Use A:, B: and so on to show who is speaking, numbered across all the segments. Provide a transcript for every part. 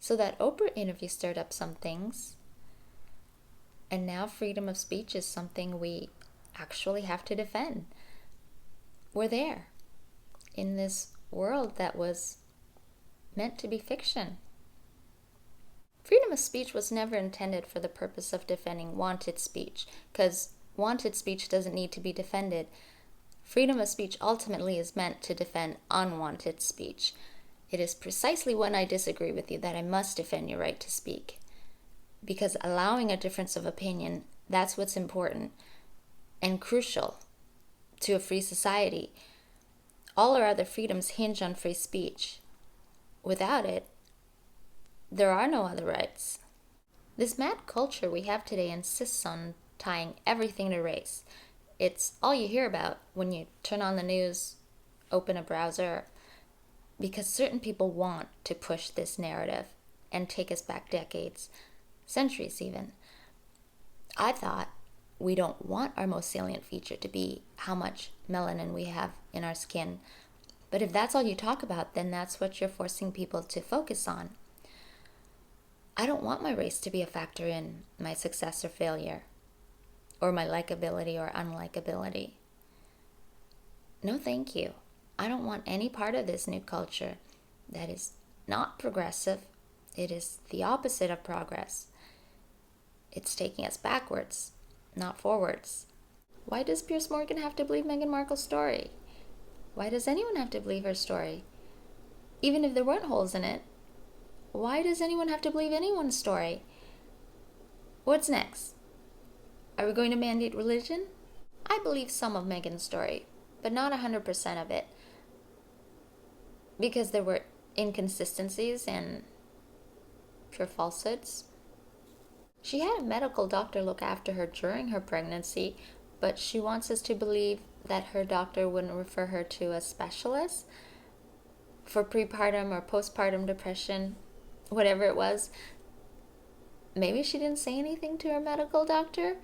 A: So that Oprah interview stirred up some things, and now freedom of speech is something we actually have to defend. We're there in this world that was meant to be fiction. Freedom of speech was never intended for the purpose of defending wanted speech, because wanted speech doesn't need to be defended. Freedom of speech ultimately is meant to defend unwanted speech. It is precisely when I disagree with you that I must defend your right to speak. Because allowing a difference of opinion, that's what's important and crucial to a free society. All our other freedoms hinge on free speech. Without it, there are no other rights. This mad culture we have today insists on tying everything to race. It's all you hear about when you turn on the news, open a browser, because certain people want to push this narrative and take us back decades, centuries even. I thought we don't want our most salient feature to be how much melanin we have in our skin. But if that's all you talk about, then that's what you're forcing people to focus on. I don't want my race to be a factor in my success or failure, or my likability or unlikability. No, thank you. I don't want any part of this new culture that is not progressive. It is the opposite of progress. It's taking us backwards, not forwards. Why does Piers Morgan have to believe Meghan Markle's story? Why does anyone have to believe her story? Even if there weren't holes in it, why does anyone have to believe anyone's story? What's next? Are we going to mandate religion? I believe some of Meghan's story, but not 100% of it, because there were inconsistencies and pure falsehoods. She had a medical doctor look after her during her pregnancy, but she wants us to believe that her doctor wouldn't refer her to a specialist for prepartum or postpartum depression, whatever it was. Maybe she didn't say anything to her medical doctor,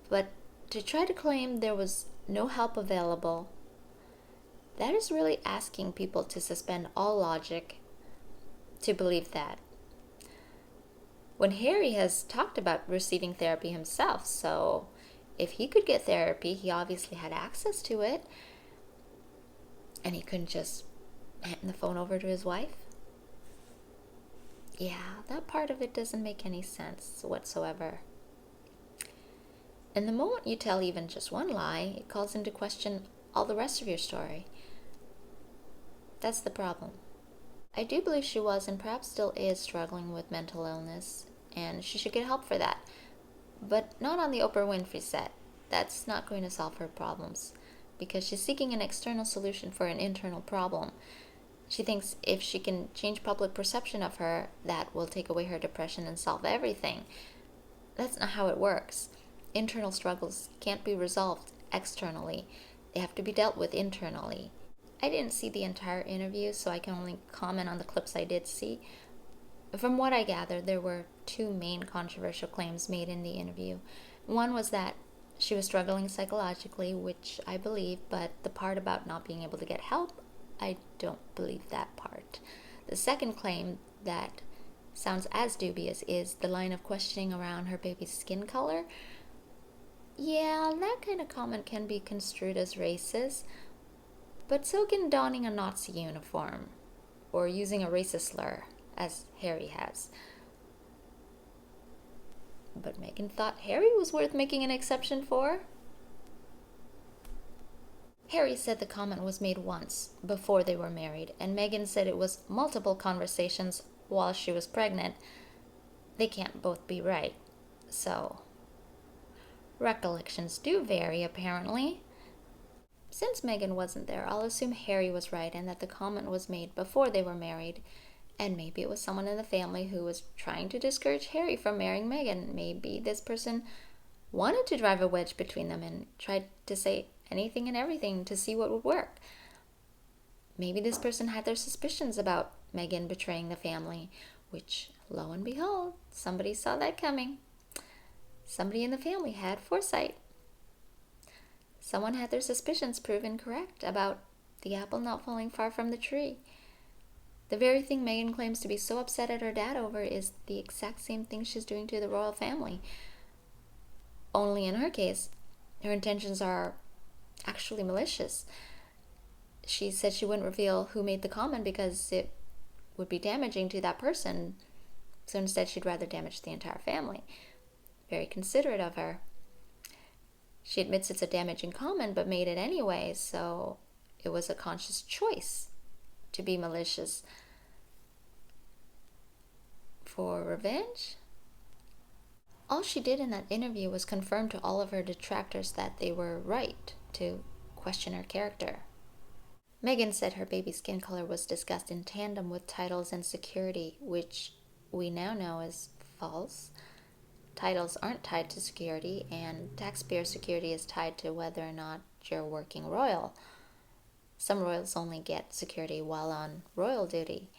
A: but to try to claim there was no help available, that is really asking people to suspend all logic to believe that. When Harry has talked about receiving therapy himself, so if he could get therapy, he obviously had access to it, and he couldn't just hand the phone over to his wife. Yeah, that part of it doesn't make any sense whatsoever. And the moment you tell even just one lie, it calls into question all the rest of your story. That's the problem. I do believe she was, and perhaps still is, struggling with mental illness, and she should get help for that. But not on the Oprah Winfrey set. That's not going to solve her problems, because she's seeking an external solution for an internal problem. She thinks if she can change public perception of her, that will take away her depression and solve everything. That's not how it works. Internal struggles can't be resolved externally. They have to be dealt with internally. I didn't see the entire interview, so I can only comment on the clips I did see. From what I gathered, there were two main controversial claims made in the interview. One was that she was struggling psychologically, which I believe, but the part about not being able to get help, I don't believe that part. The second claim that sounds as dubious is the line of questioning around her baby's skin color. Yeah, that kind of comment can be construed as racist, but so can donning a Nazi uniform or using a racist slur, as Harry has. But Meghan thought Harry was worth making an exception for. Harry said the comment was made once, before they were married, and Meghan said it was multiple conversations while she was pregnant. They can't both be right. So, recollections do vary, apparently. Since Meghan wasn't there, I'll assume Harry was right and that the comment was made before they were married. And maybe it was someone in the family who was trying to discourage Harry from marrying Meghan. Maybe this person wanted to drive a wedge between them and tried to say anything and everything to see what would work. Maybe this person had their suspicions about Meghan betraying the family, which, lo and behold, somebody saw that coming. Somebody in the family had foresight. Someone had their suspicions proven correct about the apple not falling far from the tree. The very thing Meghan claims to be so upset at her dad over is the exact same thing she's doing to the royal family. Only in her case, her intentions are actually malicious. She said she wouldn't reveal who made the comment because it would be damaging to that person. So instead, she'd rather damage the entire family. Very considerate of her. She admits it's a damaging comment, but made it anyway, so it was a conscious choice to be malicious. For revenge? All she did in that interview was confirm to all of her detractors that they were right to question her character. Meghan said her baby's skin color was discussed in tandem with titles and security, which we now know is false. Titles aren't tied to security, and taxpayer security is tied to whether or not you're working royal. Some royals only get security while on royal duty.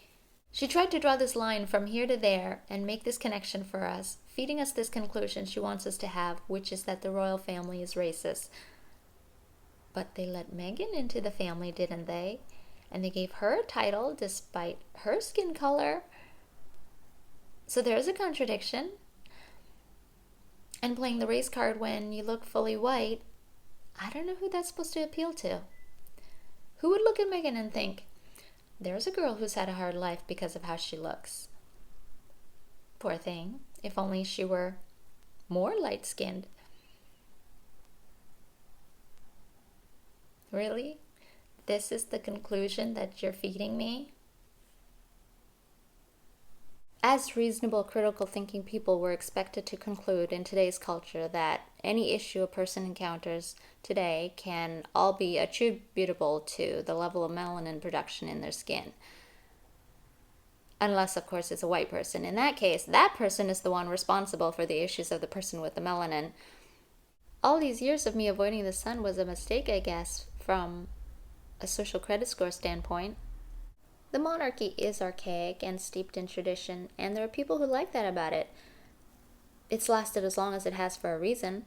A: She tried to draw this line from here to there and make this connection for us, feeding us this conclusion she wants us to have, which is that the royal family is racist. But they let Meghan into the family, didn't they? And they gave her a title despite her skin color. So there's a contradiction. And playing the race card when you look fully white, I don't know who that's supposed to appeal to. Who would look at Meghan and think, there's a girl who's had a hard life because of how she looks? Poor thing, if only she were more light-skinned. Really? This is the conclusion that you're feeding me? As reasonable, critical thinking people, we're expected to conclude in today's culture that any issue a person encounters today can all be attributable to the level of melanin production in their skin. Unless, of course, it's a white person. In that case, that person is the one responsible for the issues of the person with the melanin. All these years of me avoiding the sun was a mistake, I guess, from a social credit score standpoint. The monarchy is archaic and steeped in tradition, and there are people who like that about it. It's lasted as long as it has for a reason.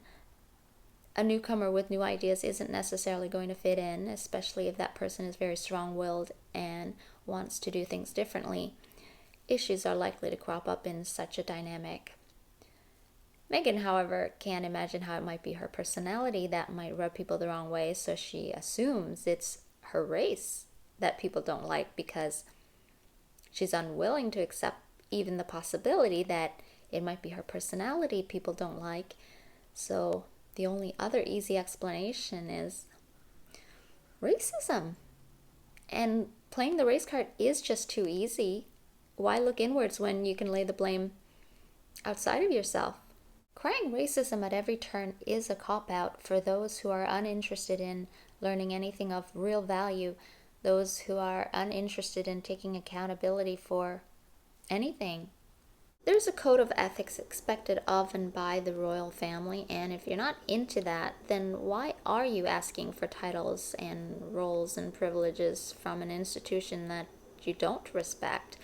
A: A newcomer with new ideas isn't necessarily going to fit in, especially if that person is very strong-willed and wants to do things differently. Issues are likely to crop up in such a dynamic. Meghan, however, can't imagine how it might be her personality that might rub people the wrong way, so she assumes it's her race that people don't like because she's unwilling to accept even the possibility that it might be her personality people don't like. So the only other easy explanation is racism. And playing the race card is just too easy. Why look inwards when you can lay the blame outside of yourself? Crying racism at every turn is a cop-out for those who are uninterested in learning anything of real value, those who are uninterested in taking accountability for anything. There's a code of ethics expected of and by the royal family, and if you're not into that, then why are you asking for titles and roles and privileges from an institution that you don't respect,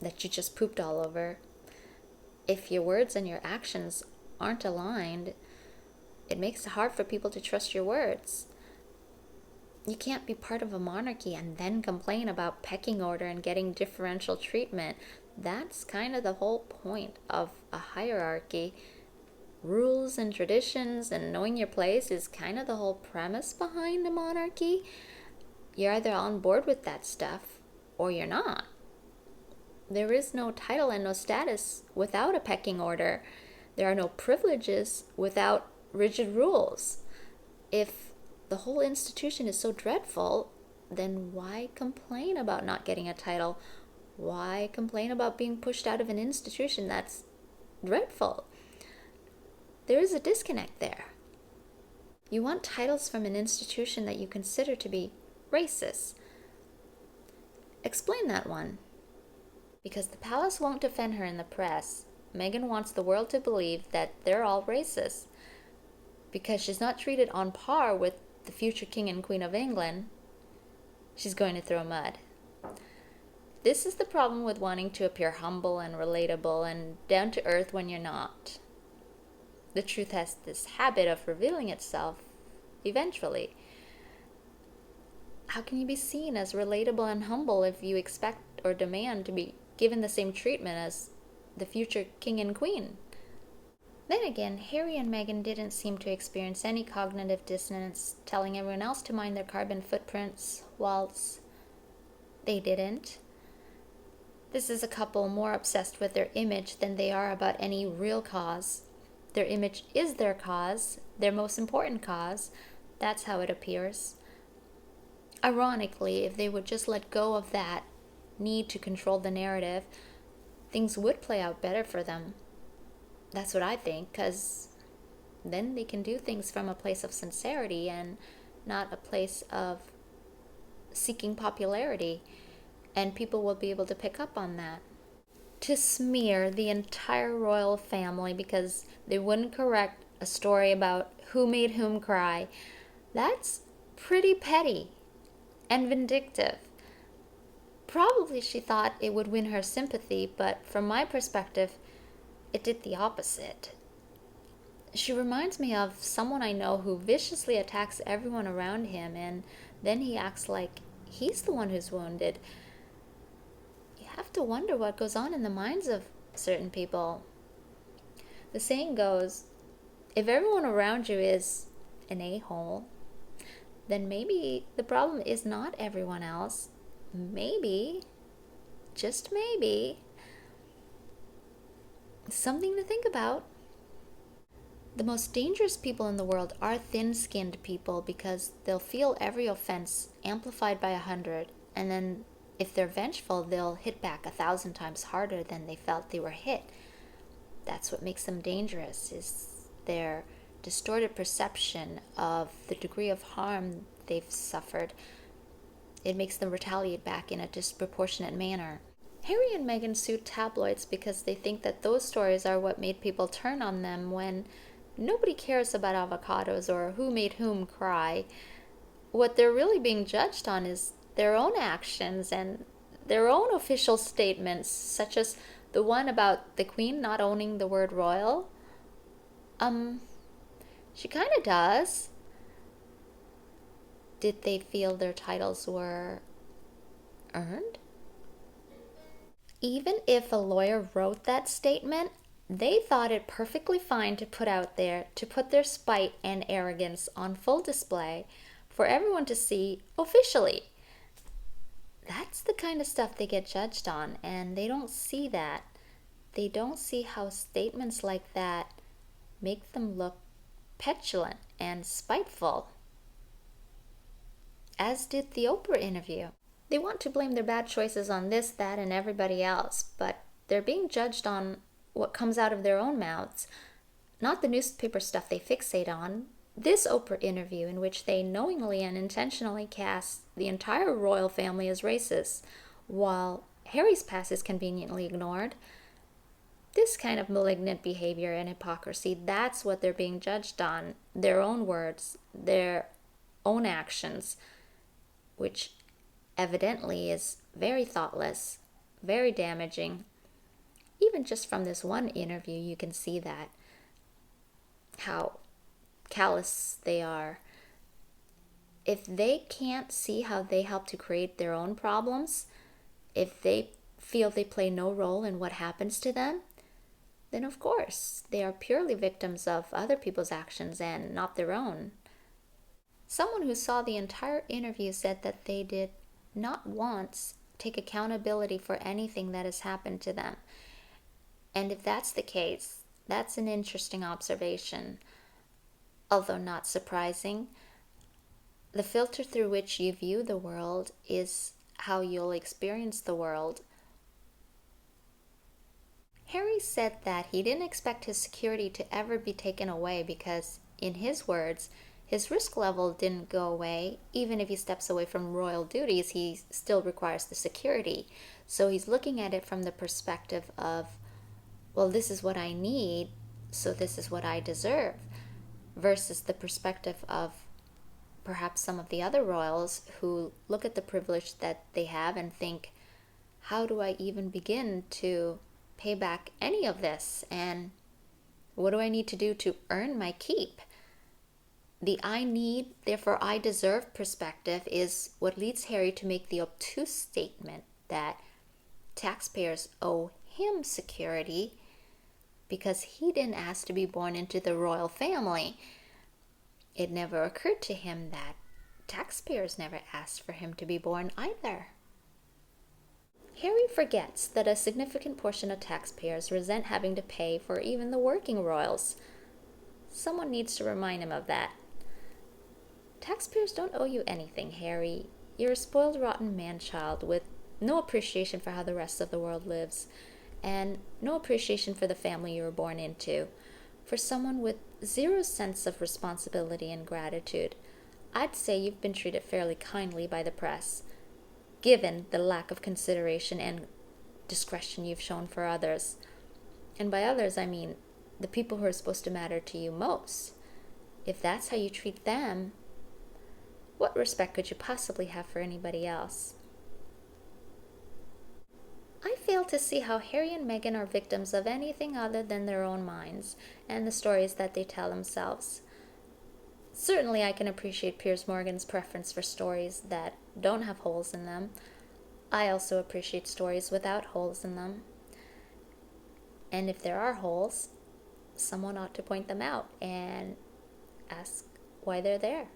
A: that you just pooped all over? If your words and your actions aren't aligned, it makes it hard for people to trust your words. You can't be part of a monarchy and then complain about pecking order and getting differential treatment. That's kind of the whole point of a hierarchy. Rules and traditions and knowing your place is kind of the whole premise behind a monarchy. You're either on board with that stuff or you're not. There is no title and no status without a pecking order. There are no privileges without rigid rules. If the whole institution is so dreadful, then why complain about not getting a title? Why complain about being pushed out of an institution that's dreadful? There is a disconnect there. You want titles from an institution that you consider to be racist. Explain that one. Because the palace won't defend her in the press, Meghan wants the world to believe that they're all racist. Because she's not treated on par with the future King and Queen of England, she's going to throw mud. This is the problem with wanting to appear humble and relatable and down to earth when you're not. The truth has this habit of revealing itself eventually. How can you be seen as relatable and humble if you expect or demand to be given the same treatment as the future king and queen. Then again, Harry and Meghan didn't seem to experience any cognitive dissonance telling everyone else to mind their carbon footprints, whilst they didn't. This is a couple more obsessed with their image than they are about any real cause. Their image is their cause, their most important cause. That's how it appears. Ironically, if they would just let go of that need to control the narrative, things would play out better for them. That's what I think, because then they can do things from a place of sincerity and not a place of seeking popularity, and people will be able to pick up on that. To smear the entire royal family because they wouldn't correct a story about who made whom cry, that's pretty petty and vindictive. Probably she thought it would win her sympathy, but from my perspective, it did the opposite. She reminds me of someone I know who viciously attacks everyone around him, and then he acts like he's the one who's wounded. You have to wonder what goes on in the minds of certain people. The saying goes, if everyone around you is an a-hole, then maybe the problem is not everyone else. Maybe, just maybe, something to think about. The most dangerous people in the world are thin-skinned people because they'll feel every offense amplified by 100, and then if they're vengeful, they'll hit back 1,000 times harder than they felt they were hit. That's what makes them dangerous, is their distorted perception of the degree of harm they've suffered. It makes them retaliate back in a disproportionate manner. Harry and Meghan sued tabloids because they think that those stories are what made people turn on them when nobody cares about avocados or who made whom cry. What they're really being judged on is their own actions and their own official statements, such as the one about the Queen not owning the word royal. She kind of does. Did they feel their titles were earned? Even if a lawyer wrote that statement, they thought it perfectly fine to put out there, to put their spite and arrogance on full display for everyone to see officially. That's the kind of stuff they get judged on, and they don't see that. They don't see how statements like that make them look petulant and spiteful, as did the Oprah interview. They want to blame their bad choices on this, that, and everybody else, but they're being judged on what comes out of their own mouths, not the newspaper stuff they fixate on. This Oprah interview, in which they knowingly and intentionally cast the entire royal family as racist, while Harry's past is conveniently ignored. This kind of malignant behavior and hypocrisy, that's what they're being judged on. Their own words, their own actions, which evidently is very thoughtless, very damaging. Even just from this one interview, you can see that, how callous they are. If they can't see how they help to create their own problems, if they feel they play no role in what happens to them, then of course they are purely victims of other people's actions and not their own. Someone who saw the entire interview said that they did not once take accountability for anything that has happened to them. And if that's the case, that's an interesting observation. Although not surprising, the filter through which you view the world is how you'll experience the world. Harry said that he didn't expect his security to ever be taken away because, in his words, his risk level didn't go away. Even if he steps away from royal duties, he still requires the security. So he's looking at it from the perspective of, well, this is what I need, so this is what I deserve, versus the perspective of perhaps some of the other royals who look at the privilege that they have and think, how do I even begin to pay back any of this? And what do I need to do to earn my keep? The I need, therefore I deserve perspective is what leads Harry to make the obtuse statement that taxpayers owe him security because he didn't ask to be born into the royal family. It never occurred to him that taxpayers never asked for him to be born either. Harry forgets that a significant portion of taxpayers resent having to pay for even the working royals. Someone needs to remind him of that. Taxpayers don't owe you anything, Harry. You're a spoiled, rotten man-child with no appreciation for how the rest of the world lives, and no appreciation for the family you were born into. For someone with zero sense of responsibility and gratitude, I'd say you've been treated fairly kindly by the press, given the lack of consideration and discretion you've shown for others. And by others, I mean the people who are supposed to matter to you most. If that's how you treat them, what respect could you possibly have for anybody else? I fail to see how Harry and Meghan are victims of anything other than their own minds and the stories that they tell themselves. Certainly I can appreciate Piers Morgan's preference for stories that don't have holes in them. I also appreciate stories without holes in them. And if there are holes, someone ought to point them out and ask why they're there.